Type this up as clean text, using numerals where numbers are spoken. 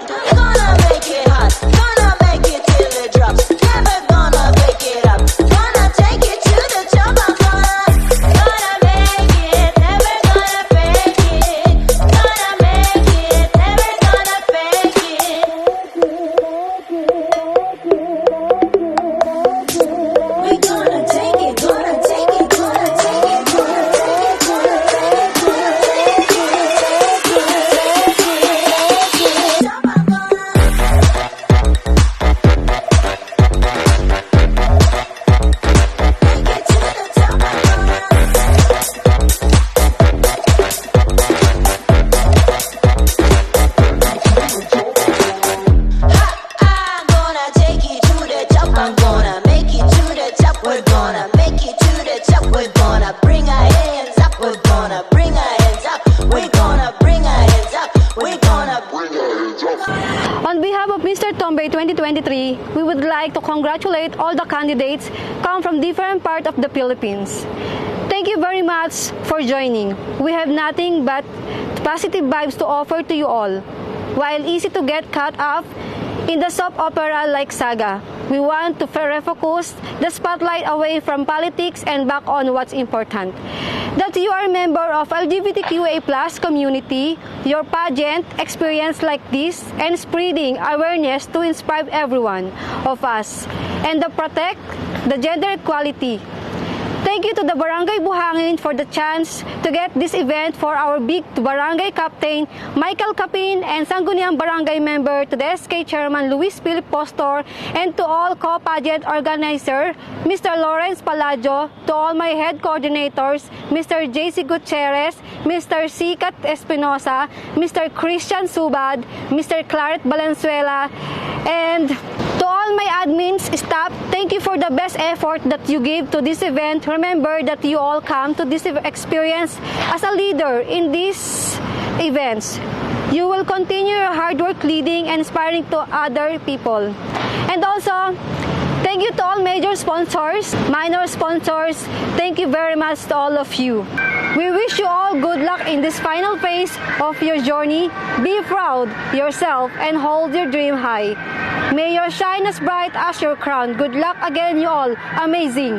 Gonna make it hot, gonna make it till it drops. Never gonna break it up. Gonna take it to the top. I'm gonna make it, never gonna fake it. Gonna make it, never gonna fake it. We gonna take it, gonna take it, gonna take it, gonna take it, gonna I'm gonna make it to the top. We're gonna make it to the top. We're gonna bring our hands up. We're gonna bring our hands up. We're gonna bring our hands up. We're gonna bring our hands up. On behalf of Mr. Tombae 2023, we would like to congratulate all the candidates come from different parts of the Philippines. Thank you very much for joining. We have nothing but positive vibes to offer to you all. While easy to get caught up in the soap opera like saga, we want to refocus the spotlight away from politics and back on what's important. That you are a member of LGBTQA+ community, your pageant experience like this, and spreading awareness to inspire everyone of us and to protect the gender equality. Thank you to the Barangay Buhangin for the chance to get this event for our big Barangay Captain Michael Capin and Sangguniang Barangay member, to the SK Chairman Luis Philip Postor, and to all co-pageant organizer Mr. Lawrence Paladio, to all my head coordinators Mr. JC Gutierrez, Mr. Sikat Espinosa, Mr. Christian Subad, Mr. Claret Valenzuela, and to all my admins, staff, thank you for the best effort that you give to this event. Remember that you all come to this experience as a leader in these events. You will continue your hard work leading and inspiring to other people. And also, thank you to all major sponsors, minor sponsors. Thank you very much to all of you. We wish you all good luck in this final phase of your journey. Be proud yourself and hold your dream high. May your shine as bright as your crown. Good luck again, you all. Amazing.